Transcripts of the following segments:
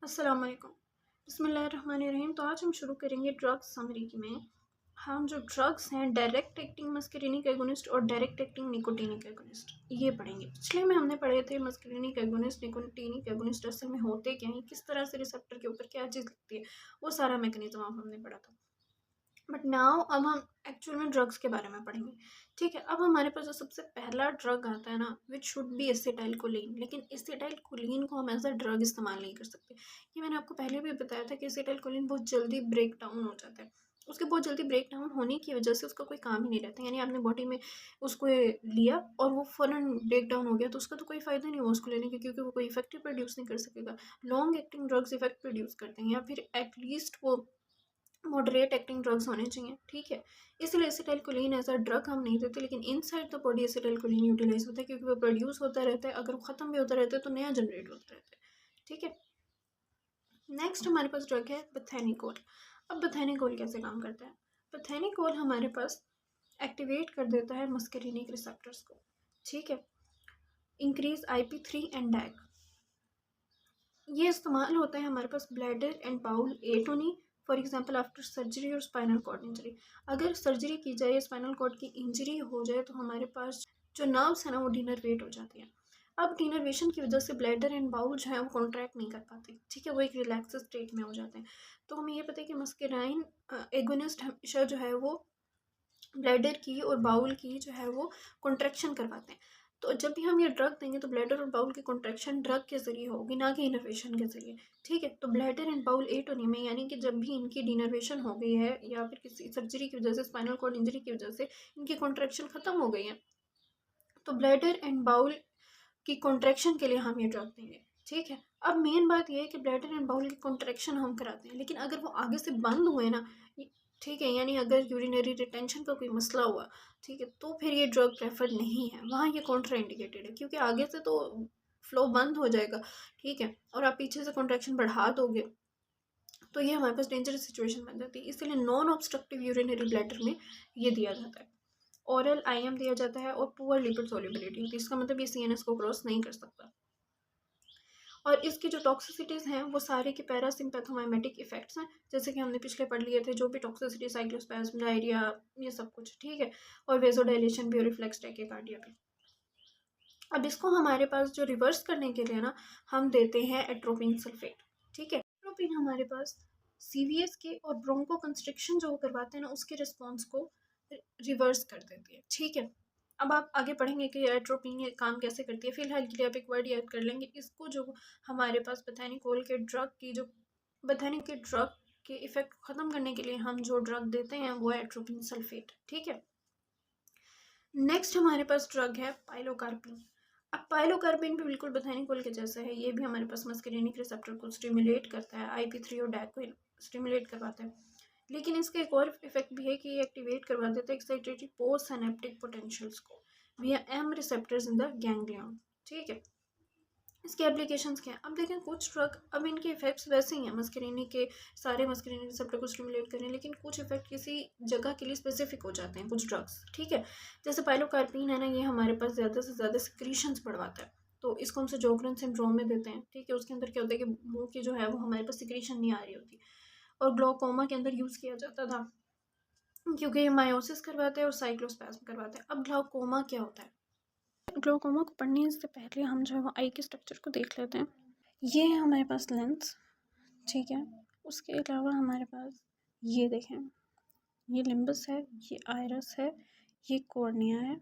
अस्सलाम वालेकुम। बिस्मिल्लाहिर्रहमानिर्रहीम। तो आज हम शुरू करेंगे ड्रग्स समरी में। हम जो ड्रग्स हैं डायरेक्ट एक्टिंग मस्करीनिक एगोनिस्ट और डायरेक्ट एक्टिंग निकोटीनिक एगोनिस्ट ये पढ़ेंगे। पिछले में हमने पढ़े थे मस्करीनिक एगोनिस्ट निकोटीनिक एगोनिस्ट असल में होते क्या हैं, किस तरह से रिसेप्टर के ऊपर क्या चीज़ लगती है, वो सारा मैकेनिज्म हमने पढ़ा था। बट नाउ अब हम एक्चुअल में ड्रग्स के बारे में पढ़ेंगे। ठीक है, अब हमारे पास जो सबसे पहला ड्रग आता है ना, विच शुड बी एसिटाइलकोलिन। लेकिन एसिटाइलकोलिन को हम एज अ ड्रग इस्तेमाल नहीं कर सकते। ये मैंने आपको पहले भी बताया था कि एसिटाइलकोलिन बहुत जल्दी ब्रेक डाउन हो जाता है। उसके बहुत जल्दी ब्रेक डाउन होने की वजह से उसका कोई काम ही नहीं रहता। यानी आपने बॉडी में उसको लिया और वो फ़ौरन ब्रेक डाउन हो गया, तो उसका तो कोई फ़ायदा नहीं हुआ उसको लेने के, क्योंकि वो कोई इफेक्टिव प्रोड्यूस नहीं कर सकेगा। Long acting drugs effect produce करते हैं, या फिर एटलीस्ट वो मॉडरेट एक्टिंग ड्रग्स होने चाहिए। ठीक है, इसलिए एसिटाइलकोलिन एज अ ड्रग हम नहीं देते, लेकिन inside the body acetylcholine utilise होता है, क्योंकि वो प्रोड्यूस होता रहता है। अगर वो ख़त्म भी होता रहता है तो नया जनरेट होता रहता है। ठीक है, नेक्स्ट हमारे पास ड्रग है बथेनिकोल। अब बथेनिकोल कैसे काम करता है? बथेनिकोल हमारे पास एक्टिवेट कर देता है मस्करीनिक रिसेप्टर्स को। ठीक है, इंक्रीज IP3 एंड डैग। ये इस्तेमाल होता है हमारे पास bladder and bowel atony, for example after surgery और स्पाइनल कॉर्ड इंजरी। अगर सर्जरी की जाए, स्पाइनल कॉर्ड की इंजरी हो जाए, तो हमारे पास जो नर्व्स है ना वो डिनर्वेट हो जाती है। अब डिनर्वेशन की वजह से ब्लैडर एंड बाउल जो है वो कॉन्ट्रैक्ट नहीं कर पाते। ठीक है, वो एक रिलैक्स स्टेट में हो जाते हैं। तो हमें ये पता है कि मस्कराइन एगोनिस्ट हमेशा जो है वो ब्लैडर की और बाउल की जो है वो कॉन्ट्रैक्शन करवाते हैं। तो जब भी हम ये ड्रग देंगे तो ब्लैडर और बाउल की कॉन्ट्रैक्शन ड्रग के जरिए होगी, ना कि इनर्वेशन के जरिए। ठीक है, तो ब्लैडर एंड बाउल एटोनी में, यानी कि जब भी इनकी डिनर्वेशन हो गई है या फिर किसी सर्जरी की वजह से, स्पाइनल कॉर्ड इंजरी की वजह से इनकी कॉन्ट्रैक्शन खत्म हो गई है, तो ब्लैडर एंड बाउल की कॉन्ट्रैक्शन के लिए हम ये ड्रग देंगे। ठीक है, अब मेन बात यह है कि ब्लैडर एंड बाउल की कॉन्ट्रैक्शन हम कराते हैं, लेकिन अगर वो आगे से बंद हुए ना, ठीक है, यानी अगर यूरिनरी रिटेंशन का कोई मसला हुआ, ठीक है, तो फिर ये ड्रग प्रेफर्ड नहीं है, वहाँ ये कॉन्ट्रा इंडिकेटेड है, क्योंकि आगे से तो फ्लो बंद हो जाएगा। ठीक है, और आप पीछे से कॉन्ट्रैक्शन बढ़ा दोगे तो ये हमारे पास डेंजरस सिचुएशन बन जाती है। इसलिए नॉन ऑब्स्ट्रक्टिव यूरिनरी ब्लैडर में ये दिया जाता है। ओरल IM दिया जाता है और पुअर लिपिड सोल्युबिलिटी होती है। इसका मतलब ये CNS को क्रॉस नहीं कर सकता। और इसकी जो टॉक्सिसिटीज़ हैं वो सारे के पैरासिम्पैथोमाइमेटिक इफेक्ट्स हैं, जैसे कि हमने पिछले पढ़ लिए थे। जो भी टॉक्सिसिटी, साइक्लोस्पैज्म, डायरिया, ये सब कुछ। ठीक है, और वेजोडाइलेशन भी और रिफ्लेक्स टैकिकार्डिया भी। अब इसको हमारे पास जो रिवर्स करने के लिए ना, हम देते हैं एट्रोपिन सल्फेट। ठीक है, एट्रोपिन हमारे पास CVS के और ब्रोंको कंस्ट्रिक्शन जो करवाते हैं ना, उसके रिस्पॉन्स को रिवर्स कर देती है। ठीक है, अब आप आगे पढ़ेंगे कि एट्रोपिन ये काम कैसे करती है। फिलहाल के लिए आप एक वर्ड याद कर लेंगे इसको, जो हमारे पास बथेनिकोल के ड्रग की जो बथेनिक के ड्रग के इफेक्ट ख़त्म करने के लिए हम जो ड्रग देते हैं वो है एट्रोपिन सल्फेट। ठीक है, नेक्स्ट हमारे पास ड्रग है पाइलोकार्पिन। अब पाइलोकार्पिन भी बिल्कुल बथेनिकोल के जैसा है। ये भी हमारे पास मस्करीनिक रिसेप्टर को स्टिमुलेट करता है, IP3 और डैग को स्टिमुलेट करवाता है। लेकिन इसका एक और इफेक्ट भी है कि ये एक्टिवेट करवा देता है एक्साइटेटरी पोस्ट सिनेप्टिक पोटेंशियल्स को विया M receptors in the ganglion. ठीक है, इसके एप्लीकेशंस क्या हैं? अब देखें, कुछ ड्रग, अब इनके इफेक्ट्स वैसे ही हैं, मस्करीनिक के सारे मस्करीनिक रिसेप्टर को स्टिमुलेट करें, लेकिन कुछ इफेक्ट किसी जगह के लिए स्पेसिफिक हो जाते हैं कुछ ड्रग्स। ठीक है, जैसे पाइलोकार्पिन है ना, ये हमारे पास ज़्यादा से ज़्यादा सिक्रीशंस बढ़वाता है, तो इसको हम जोगरन सिंड्रोम में देते हैं। ठीक है, उसके अंदर क्या होता है कि मुंह की जो है वो हमारे पास सिक्रीशन नहीं आ रही होती। और ग्लोकोमा के अंदर यूज़ किया जाता था, क्योंकि ये मायोसिस करवाते हैं और साइक्लोस्पैज्म करवाते हैं। अब ग्लाउकोमा क्या होता है? ग्लाउकोमा को पढ़ने से पहले हम जो है वो आई के स्ट्रक्चर को देख लेते हैं। ये है हमारे पास लेंस। ठीक है, उसके अलावा हमारे पास ये देखें, ये लिम्बस है, ये आयरस है, ये कॉर्निया है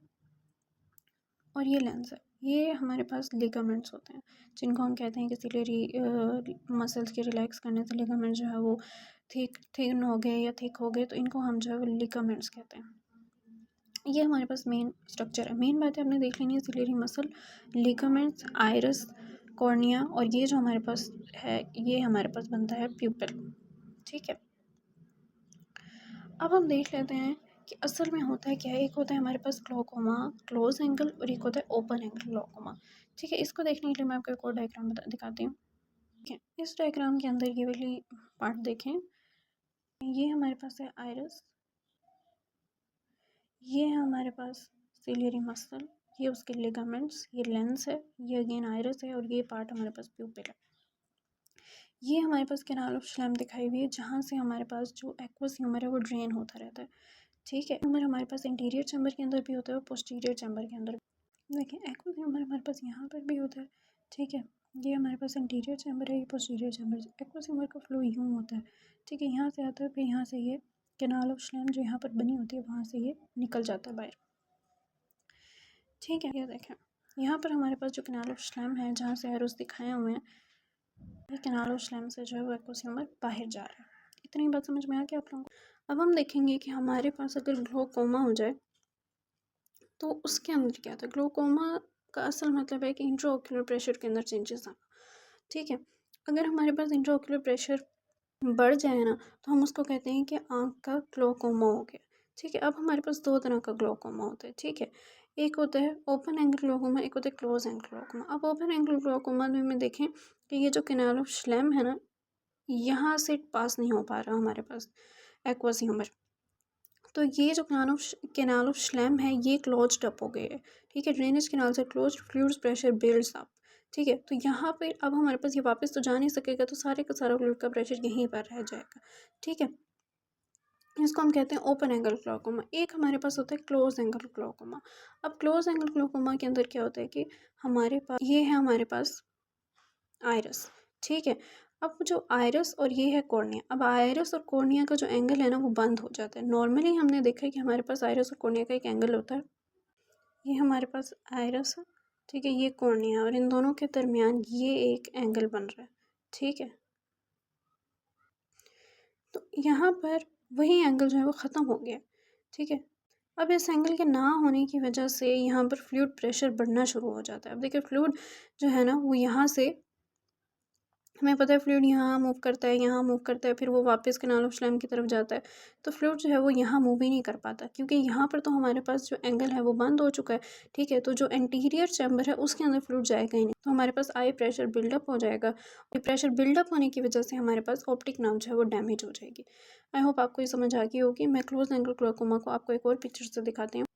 और ये लेंस है। ये हमारे पास लिगामेंट्स होते हैं, जिनको हम कहते हैं कि सिलेरी मसल्स के रिलैक्स करने से लिगामेंट जो है वो थिन हो गए या थिक हो गए, तो इनको हम जो है वो लिगामेंट्स कहते हैं। ये हमारे पास मेन स्ट्रक्चर है। मेन बात है आपने देख लेनी है, ciliary muscle, ligaments, iris, cornea, और ये जो हमारे पास है ये हमारे पास बनता है प्यूपल। ठीक है, अब हम देख लेते हैं कि असल में होता है क्या है। एक होता है हमारे पास ग्लाउकोमा क्लोज एंगल और एक होता है ओपन एंगल ग्लाउकोमा। ठीक है, इसको देखने के लिए मैं आपको एक और डायग्राम दिखाती हूँ। ठीक है, इस डायग्राम के अंदर ये वाली पार्ट देखें, ये हमारे पास है आयरस, ये है हमारे पास सिलियरी मसल, ये उसके लिगामेंट्स, ये लेंस है, ये अगेन आयरस है और ये पार्ट हमारे पास प्यूपिल है। ये हमारे पास कैनाल ऑफ श्लेम दिखाई हुई है, जहाँ से हमारे पास जो एक्वस ह्यूमर है वो ड्रेन होता रहता है। ठीक है, ह्यूमर हमारे पास इंटीरियर चैम्बर के अंदर भी होता है और पोस्टीरियर चैम्बर के अंदर। देखिए एक्वस ह्यूमर हमारे पास यहाँ पर भी होता है। ठीक है, ये हमारे पास इंटीरियर चैम्बर है, ये पोस्टीरियर चैम्बर है। एक्वस ह्यूमर का फ्लो यूँ होता है। ठीक है, यहाँ से आता है, फिर यहाँ से ये कैनाल ऑफ श्लेम जो यहाँ पर बनी होती है वहाँ से ये निकल जाता है बाहर। ठीक है, ये देखें यहाँ पर हमारे पास जो कैनाल ऑफ श्लेम है, जहाँ से एरोस दिखाए हुए हैं, ये कैनाल ऑफ श्लेम से जो है वो एक्वस ह्यूमर बाहर जा रहा है। इतनी बात समझ में आ गई आप लोगों को। अब हम देखेंगे कि हमारे पास अगर ग्लोकोमा हो जाए तो उसके अंदर क्या था। ग्लोकोमा का असल मतलब है कि इंट्राओक्यूलर प्रेशर के अंदर चेंजेस आना। ठीक है, अगर हमारे पास इंट्राओक्यूलर प्रेशर बढ़ जाए ना तो हम उसको कहते हैं कि आँख का ग्लोकोमा हो गया। ठीक है, अब हमारे पास दो तरह का ग्लोकोमा होता है। ठीक है, एक होता है ओपन एंगल ग्लोकोमा, एक होता है क्लोज एंगल ग्लोकोमा। अब ओपन एंगल ग्लोकोमा में देखें कि ये जो कैनाल ऑफ श्लेम है ना, यहाँ से पास नहीं हो पा रहा हमारे पास एक्वस ह्यूमर, तो ये जो कैनाल ऑफ श्लेम है ये क्लोज्ड अप हो गई है। ठीक है, ड्रेनेज कैनाल से closed, fluid pressure builds up. ठीक है, तो यहाँ पे अब हमारे पास ये वापस तो जा नहीं सकेगा, तो सारे का सारा फ्लूइड का प्रेशर यहीं पर रह जाएगा। ठीक है, इसको हम कहते हैं ओपन एंगल ग्लोकोमा। एक हमारे पास होता है क्लोज एंगल ग्लोकोमा। अब क्लोज एंगल ग्लोकोमा के अंदर क्या होता है कि हमारे पास ये है हमारे पास आयरस। ठीक है, अब जो आयरस और ये है कॉर्निया, अब आयरस और कॉर्निया का जो एंगल है ना वो बंद हो जाता है। नॉर्मली हमने देखा है कि हमारे पास आयरस और कॉर्निया का एक एंगल होता है। ये हमारे पास आयरस है, ठीक है, ये कॉर्निया, और इन दोनों के दरमियान ये एक एंगल बन रहा है। ठीक है, तो यहाँ पर वही एंगल जो है वो ख़त्म हो गया। ठीक है, अब इस एंगल के ना होने की वजह से यहाँ पर फ्लूइड प्रेशर बढ़ना शुरू हो जाता है। अब देखिए फ्लूइड जो है ना वो यहाँ से, हमें पता है फ्लूइड यहाँ मूव करता है, यहाँ मूव करता है, फिर वो वापस कैनाल ऑफ श्लेम की तरफ जाता है। तो फ्लूइड जो है वो यहाँ मूव ही नहीं कर पाता, क्योंकि यहाँ पर तो हमारे पास जो एंगल है वो बंद हो चुका है। ठीक है, तो जो एंटीरियर चैम्बर है उसके अंदर फ्लूइड जाएगा ही नहीं, तो हमारे पास आई प्रेशर बिल्डअप हो जाएगा। और प्रेशर बिल्डअप होने की वजह से हमारे पास ऑप्टिक नर्व जो है वो डैमेज हो जाएगी। आई होप आपको ये समझ आ गई होगी। मैं क्लोज एंगल ग्लोकोमा को आपको एक और पिक्चर से दिखाती हूँ।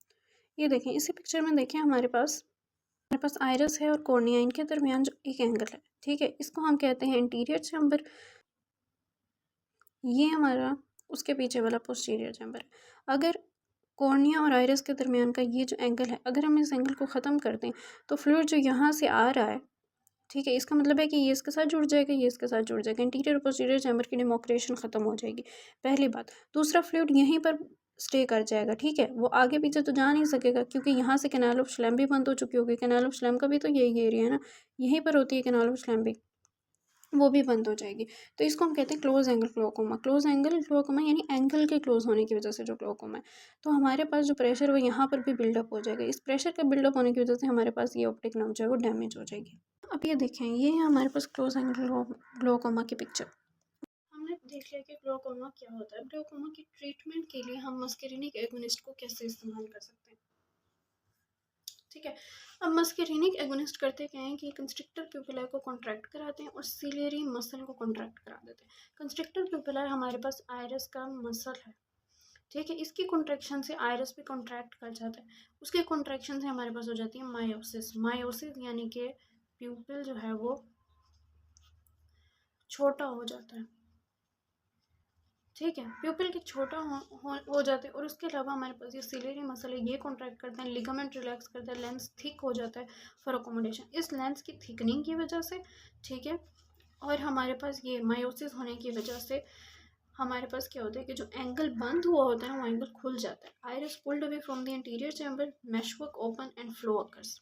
ये देखें, इसी पिक्चर में देखें हमारे पास आयरस है और कॉर्निया, इनके दरमियान जो एक एंगल है। ठीक है, इसको हम कहते हैं इंटीरियर चैम्बर। ये हमारा उसके पीछे वाला पोस्टीरियर चैम्बर है। अगर कॉर्निया और आयरस के दरमियान का ये जो एंगल है, अगर हम इस एंगल को ख़त्म कर दें तो फ्लूइड जो यहाँ से आ रहा है, ठीक है, इसका मतलब है कि ये इसके साथ जुड़ जाएगा, ये इसके साथ जुड़ जाएगा, इंटीरियर और पोस्टीरियर चैम्बर की डेमोक्रेशन ख़त्म हो जाएगी। पहली बात। दूसरा, फ्लूइड यहीं पर स्टे कर जाएगा। ठीक है, वो आगे पीछे तो जा नहीं सकेगा, क्योंकि यहाँ से कैनाल ऑफ श्लेम भी बंद हो चुकी होगी। कैनाल ऑफ श्लेम का भी तो यही एरिया है ना, यहीं पर होती है कैनाल ऑफ श्लेम भी, वो भी बंद हो जाएगी। तो इसको हम कहते हैं close angle glaucoma. Close angle glaucoma यानी एंगल के क्लोज होने की वजह से जो ग्लोकोमा है, तो हमारे पास जो प्रेशर वो यहाँ पर भी बिल्डअप हो जाएगा। इस प्रेशर के बिल्डअप होने की वजह से हमारे पास ये ऑप्टिक नर्व जो है वो डैमेज हो जाएगी। अब ये देखें, ये है हमारे पास क्लोज एंगल ग्लोकोमा की पिक्चर। हमने देख लिया कि ग्लोकोमा क्या होता है। ग्लोकोमा की ट्रीटमेंट के लिए हम मस्करिनिक एगोनिस्ट को कैसे इस्तेमाल कर सकते हैं। ठीक है, अब मस्करिनिक एगोनिस्ट करते क्या हैं कि कंस्ट्रिक्टर प्यूपिला को कॉन्ट्रैक्ट कराते हैं और सिलियरी मसल को कॉन्ट्रैक्ट करा देते हैं। कंस्ट्रिक्टर प्यूपिला हमारे पास आयरस का मसल है। ठीक है, इसकी कॉन्ट्रैक्शन से आयरस भी कॉन्ट्रैक्ट कर जाता है। उसके कॉन्ट्रैक्शन से हमारे पास हो जाती है मायोसिस। मायोसिस यानी कि प्यूपिल जो है वो छोटा हो जाता है। ठीक है, प्यूपिल के छोटा हो जाते हैं, और उसके अलावा हमारे पास ये सिलेरी मसल है, ये कॉन्ट्रैक्ट करते हैं, लिगामेंट रिलैक्स करते हैं, लेंस थिक हो जाता है फॉर अकोमोडेशन। इस लेंस की थिकनिंग की वजह से, ठीक है, और हमारे पास ये मायोसिस होने की वजह से हमारे पास क्या होता है कि जो एंगल बंद हुआ होता है वो एंगल खुल जाता है। Iris pulled away from the interior chamber, meshwork open and flow occurs.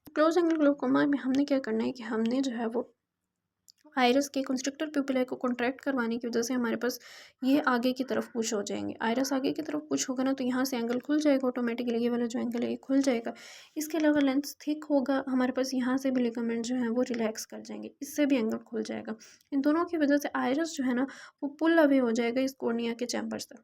Close angle glaucoma में हमने क्या करना है कि हमने जो है वो आयरस के कंस्ट्रक्टर प्यूपिला को कॉन्ट्रैक्ट करवाने की वजह से हमारे पास ये आगे की तरफ पुश हो जाएंगे। आयरस आगे की तरफ पुश होगा ना तो यहाँ से एंगल खुल जाएगा ऑटोमेटिकली, ये वाला जो एंगल है ये खुल जाएगा। इसके अलावा लेंस थिक होगा, हमारे पास यहाँ से भी लिगामेंट जो है वो रिलैक्स कर जाएंगे, इससे भी एंगल खुल जाएगा। इन दोनों की वजह से आयरस जो है ना वो पुल अवे हो जाएगा इस कॉर्निया के चैम्बर से।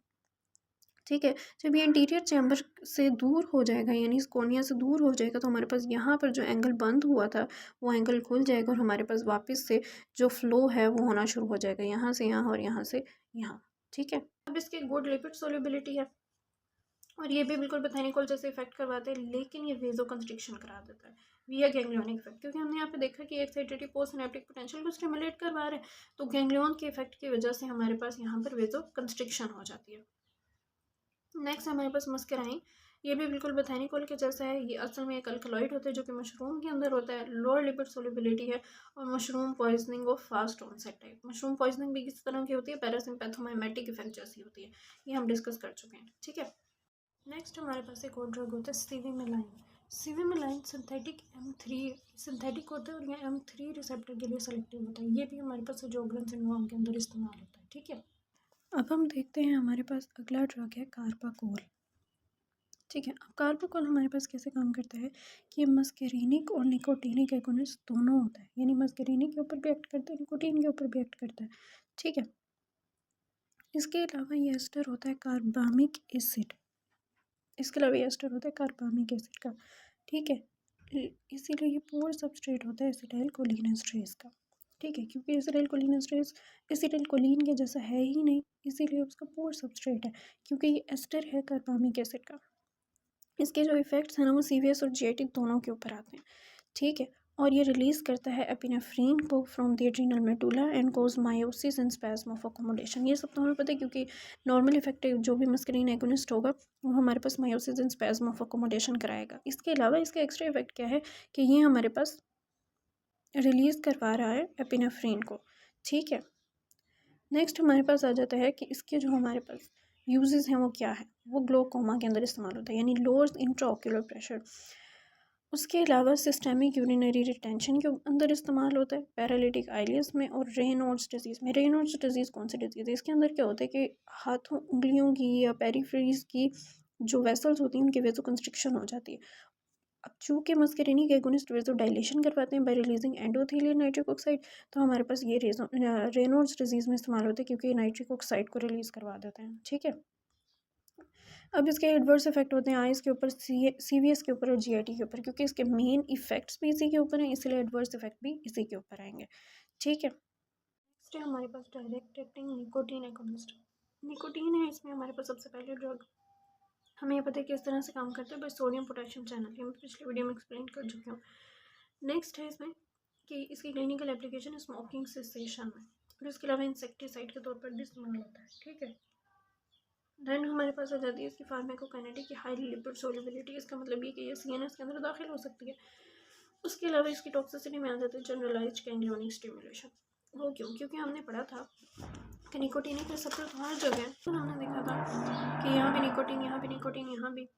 ठीक है, जब ये इंटीरियर चैम्बर से दूर हो जाएगा यानी इस कॉर्निया से दूर हो जाएगा तो हमारे पास यहाँ पर जो एंगल बंद हुआ था वो एंगल खुल जाएगा, और हमारे पास वापस से जो फ्लो है वो होना शुरू हो जाएगा, यहाँ से यहाँ और यहाँ से यहाँ। ठीक है, अब इसकी गुड लिपिड सोल्युबिलिटी है और ये भी बिल्कुल बोथेनिकल जैसे इफेक्ट करवाते हैं, लेकिन ये वेजो कंस्ट्रिक्शन करा देता है। विया गैंग्लियोनिक इफेक्ट, क्योंकि हमने यहाँ पे देखा कि एक्साइटेटिव पोस्ट सिनेप्टिक पोटेंशियल को स्टिमुलेट करवा रहे हैं, तो गैंग्लियन के इफेक्ट की वजह से हमारे पास यहाँ पर वेजो कंस्ट्रिक्शन हो जाती है। नेक्स्ट हमारे पास मस्कराइन, ये भी बिल्कुल बोथेनिकॉल के जैसा है। ये असल में एक अल्कलॉइड होता है जो कि मशरूम के अंदर होता है, लोअर लिपिड सोलिबिलिटी है और mushroom poisoning of fast onset type. Mushroom poisoning भी किस तरह की होती है, पैरासिम्पैथोमाइमेटिक इफेक्ट जैसी होती है, ये हम डिस्कस कर चुके हैं, ठीक है। नेक्स्ट हमारे पास एक और ड्रग होता है सीवीमेलाइन। सीवीमेलाइन सिंथेटिक होता है और ये M3 रिसेप्टर के लिए सेलेक्टिव होता है। ये भी हमारे पास जोगलन सिंड्रोम के अंदर इस्तेमाल होता है, ठीक है। अब हम देखते हैं हमारे पास अगला ड्रग है कार्बाकोल, ठीक है। अब कार्बाकोल हमारे पास कैसे काम करता है कि मस्करीनिक और निकोटीनिक एगोनिस्ट दोनों होता है, यानी मस्करीनिक के ऊपर भी एक्ट करता है, निकोटीन के ऊपर भी एक्ट करता है, ठीक है। इसके अलावा ये एस्टर होता है कार्बामिक एसिड, इसके अलावा ये एस्टर होता है कार्बामिक एसिड का, ठीक है। इसीलिए ये पोर सबस्ट्रेट होता है एसिटाइल कोलिन एस्ट्रेस का, ठीक है, क्योंकि एसिटाइल कोलिन एस्ट्रेस एसिटाइल कोलिन के जैसा है ही नहीं, इसीलिए उसका पोर सबस्ट्रेट है, क्योंकि ये एस्टर है कार्बामिक एसिड का। इसके जो इफेक्ट्स हैं ना वो सीवीएस और जीआईटी दोनों के ऊपर आते हैं, ठीक है। और ये रिलीज़ करता है एपिनेफ्रीन को from the adrenal medulla and cause miosis and spasm of accommodation. ये सब तो हमें पता है, क्योंकि नॉर्मल इफेक्ट जो भी मस्करीन एगोनिस्ट होगा वो हमारे पास meiosis and spasm of accommodation कराएगा। इसके अलावा इसका एक्स्ट्रा इफेक्ट क्या है कि ये हमारे पास रिलीज़ करवा रहा है एपिनेफ्रीन को, ठीक है। नेक्स्ट हमारे पास आ जाता है कि इसके जो हमारे पास यूजेस हैं वो क्या है, वो ग्लोकोमा के अंदर इस्तेमाल होता है, यानी लोअर इंट्राओक्यूलर प्रेशर। उसके अलावा सिस्टेमिक यूरिनरी रिटेंशन के अंदर इस्तेमाल होता है, पैरालिटिक आइलियस में और रेनॉल्ड्स डिजीज़ में। रेनॉल्ड्स डिजीज़ कौन सी डिजीज़ है, इसके अंदर क्या होता है कि हाथों उंगलियों की या पेरिफेरीज की जो वेसल्स होती हैं उनकी वेजो कंस्ट्रिक्शन हो जाती है। अब चूँकि मस्करीनिक एगोनिस्ट वेजो डायलेशन करवाते हैं bye releasing endothelial nitric oxide, तो हमारे पास ये रेनॉल्ड्स डिजीज़ में इस्तेमाल होता है, क्योंकि नाइट्रिक ऑक्साइड को रिलीज़ करवा देते हैं, ठीक है। अब इसके एडवर्स इफेक्ट होते हैं आइज़ के ऊपर, सीवीएस के ऊपर और जीआईटी के ऊपर, क्योंकि इसके मेन इफेक्ट्स भी इसी के ऊपर हैं, इसलिए एडवर्स इफेक्ट भी इसी के ऊपर आएंगे, ठीक है। नेक्स्ट है हमारे पास direct acting nicotine agonist. Nicotine है, इसमें हमारे पास सबसे पहले ड्रग, हमें ये पता है किस तरह से काम करता है, बस सोडियम पोटेशियम चैनल, ये मैं पिछले वीडियो में एक्सप्लेन कर चुकी हूँ। नेक्स्ट है इसमें कि इसकी क्लिनिकल एप्लीकेशन स्मोकिंग सेसेशन में और इसके अलावा इंसेक्टिसाइड के तौर पर भी इस्तेमाल होता है, ठीक है। देन हमारे पास आ जाती है इसकी फार्माकोकाइनेटिक की हाईली लिपिड सोल्युबिलिटी, इसका मतलब ये कि ये सीएनएस के अंदर दाखिल हो सकती है। उसके अलावा इसकी टॉक्सिसिटी में आ जाती है जनरलाइज्ड गैंग्लियोनिक स्टिमुलेशन। वो क्यों, क्योंकि हमने पढ़ा था कि निकोटीनिक रिसेप्टर तो हर जगह है, तो हमने देखा था कि यहाँ भी निकोटीन, यहाँ भी निकोटीन, यहाँ भी,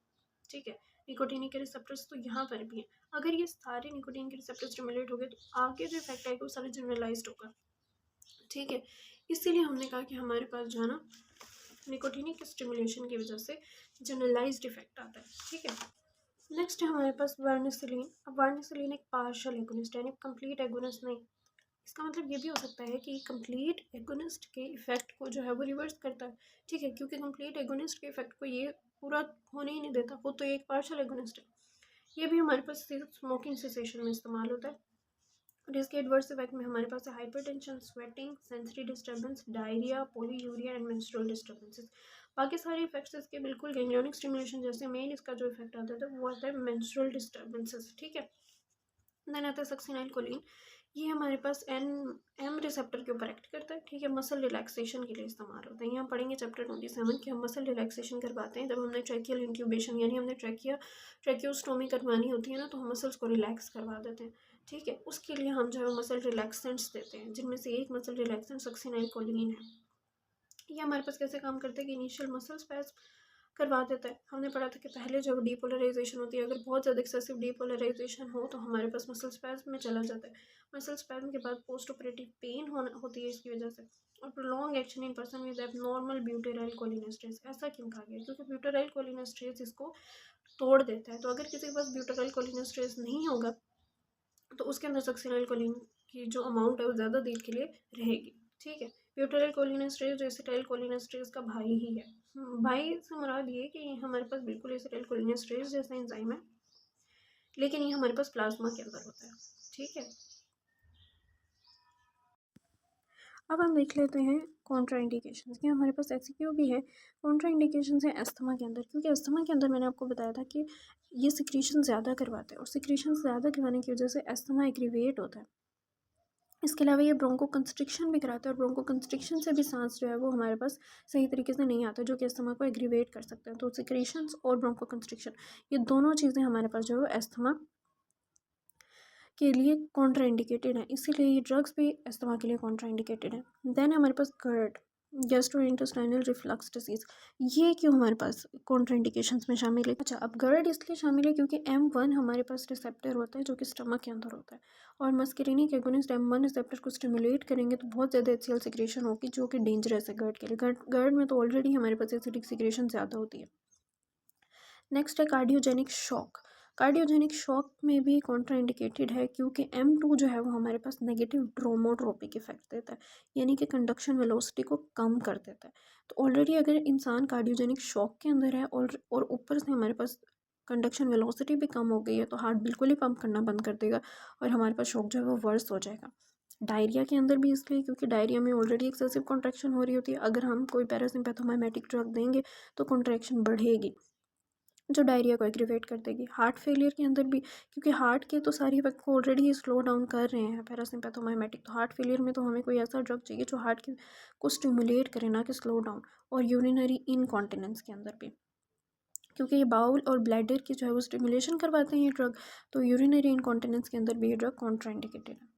ठीक है। निकोटीनिक के रिसेप्टर्स तो यहाँ पर भी हैं। अगर ये सारे निकोटीन के रिसेप्टर स्टिमुलेट हो गए तो आगे जो इफेक्ट आएगा वो सारा जनरलाइज्ड होगा, ठीक है। इसीलिए हमने कहा कि हमारे पास जो है ना निकोटीनिक स्टिमुलेशन की वजह से जनरलाइज्ड इफेक्ट आता है, ठीक है। नेक्स्ट है हमारे पास वार्निसिलिन। अब वार्निसिलिन एक पार्शियल एगोनिस्ट है, यानी कंप्लीट एगोनिस्ट नहीं। इसका मतलब ये भी हो सकता है कि कंप्लीट एगोनिस्ट के इफेक्ट को जो है वो रिवर्स करता है, ठीक है, क्योंकि कंप्लीट एगोनिस्ट के इफेक्ट को ये पूरा होने ही नहीं देता, वो तो एक पार्शियल एगोनिस्ट है। ये भी हमारे पास स्मोकिंग सेसेशन में इस्तेमाल होता है और इसके एडवर्स इफेक्ट में हमारे पास hypertension, sweating, sensory disturbance, diarrhoea, polyuria and menstrual disturbances. बाकी सारे इफेक्ट्स इसके बिल्कुल गैंग्लियोनिक स्टिमुलेशन जैसे, मेन इसका जो इफेक्ट आता है वो आता है मेंस्ट्रुअल डिस्टर्बेंसेस, ठीक है। देन आता है सक्सिनाइल कोलिन, ये हमारे पास एम रिसेप्टर के ऊपर एक्ट करता है, ठीक है। मसल रिलैक्सेशन के लिए इस्तेमाल होता है। यहाँ पढ़ेंगे चैप्टर 27 कि हम मसल रिलैक्सेशन करवाते हैं जब हमने ट्रैकियल इंक्यूबेशन, यानी हमने ट्रैकियोस्टोमी करवानी होती है ना, तो हम मसल्स को रिलैक्स करवा देते हैं, ठीक है। उसके लिए हम जो है मसल रिलैक्सेंट्स देते हैं, जिनमें से एक मसल रिलैक्सेंट सक्सिनाइल कोलिन है। ये हमारे पास कैसे काम करता है कि इनिशियल मसल स्पैस्म करवा देता है। हमने पढ़ा था कि पहले जब डीपोलराइजेशन होती है, अगर बहुत ज़्यादा एक्सेसिव डीपोलराइजेशन हो तो हमारे पास मसल स्पैस्म में चला जाता है। मसल स्पैस्म के बाद पोस्ट ऑपरेटिव पेन होती है इसकी वजह से, और prolong action in person with abnormal butyryl cholinesterase. ऐसा क्यों कहा गया, क्योंकि ब्यूटेराइल कोलिनेस्ट्रेस इसको तोड़ देता है। तो अगर किसी के पास ब्यूटेराइल कोलिनेस्ट्रेस नहीं होगा तो उसके अंदर सक्सिनाइल कोलिन की जो अमाउंट है वो ज़्यादा देर के लिए रहेगी, ठीक है। ब्यूटेराइल कोलिनेस्ट्रेस एसिटाइल कोलिनेस्ट्रेस का भाई ही है। भाई से मुराद ये कि हमारे पास बिल्कुल एसिटाइल कोलिनेस्ट्रेस जैसा एंजाइम है, लेकिन ये हमारे पास प्लाज्मा के अंदर होता है, ठीक है। अब हम देख लेते हैं कॉन्ट्राइंडिकेशंस कि हमारे पास ऐसी क्यों भी है कॉन्ट्राइंडिकेशंस है अस्थमा के अंदर, क्योंकि अस्थमा के अंदर मैंने आपको बताया था कि ये सिक्रीशन ज़्यादा करवाते हैं और सिक्रीशन ज़्यादा करवाने की वजह से अस्थमा एग्रीवेट होता है। इसके अलावा ये ब्रोंको कंस्ट्रिक्शन भी कराता है और ब्रोंको कंस्ट्रिक्शन से भी सांस जो है वो हमारे पास सही तरीके से नहीं आता, जो कि अस्थमा को एग्रीवेट कर सकते हैं। तो सिक्रीशंस और ब्रोंको कंस्ट्रिक्शन ये दोनों चीज़ें हमारे पास जो है अस्थमा के लिए कॉन्ट्राइंडिकेटेड है, इसीलिए ये ड्रग्स भी अस्थमा के लिए कॉन्ट्राइंडिकेटेड है। देन हमारे पास GERD, गैस्ट्रोइंटेस्टाइनल रिफ्लक्स डिसीज़, ये क्यों हमारे पास कॉन्ट्राइंडिकेशंस में शामिल है? अच्छा, अब GERD इसलिए शामिल है क्योंकि M1 हमारे पास रिसेप्टर होता है जो कि स्टमक के अंदर होता है, और मस्करीनिक एगोनिस्ट M1 रिसेप्टर को स्टिमुलेट करेंगे तो बहुत ज़्यादा HCl सिक्रेशन होगी, जो कि डेंजरस है GERD के लिए। GERD में तो ऑलरेडी हमारे पास एसिडिक सिक्रेशन ज़्यादा होती है। नेक्स्ट है कार्डियोजेनिक शॉक। कार्डियोजेनिक शॉक में भी कॉन्ट्राइंडिकेटेड है क्योंकि M2 जो है वो हमारे पास नेगेटिव ड्रोमोट्रोपिक इफेक्ट देता है, यानी कि कंडक्शन वेलोसिटी को कम कर देता है। तो ऑलरेडी अगर इंसान कार्डियोजेनिक शॉक के अंदर है और ऊपर से हमारे पास कंडक्शन वेलोसिटी भी कम हो गई है, तो हार्ट बिल्कुल ही पंप करना बंद कर देगा और हमारे पास शॉक जो है वो वर्स हो जाएगा। डायरिया के अंदर भी इसलिए क्योंकि डायरिया में ऑलरेडी एक्सेसिव कॉन्ट्रैक्शन हो रही होती है, अगर हम कोई पैरासिम्पैथोमाइमेटिक ड्रग देंगे तो कॉन्ट्रैक्शन बढ़ेगी, जो डायरिया को एग्रीवेट कर देगी। हार्ट फेलियर के अंदर भी, क्योंकि हार्ट के तो सारी इफेक्ट को ऑलरेडी ही स्लो डाउन कर रहे हैं पैरासिम्पैथोमाइमेटिक, तो हार्ट फेलियर में तो हमें कोई ऐसा ड्रग चाहिए जो हार्ट के को स्टिमुलेट करे, ना कि स्लो डाउन। और यूरिनरी इनकॉन्टिनेंस के अंदर भी, क्योंकि ये बाउल और ब्लैडर की जो है वो स्टिमुलेशन करवाते हैं ये ड्रग, तो यूरिनरी इनकॉन्टिनेंस के अंदर भी ये ड्रग कॉन्ट्राइंडिकेटेड है।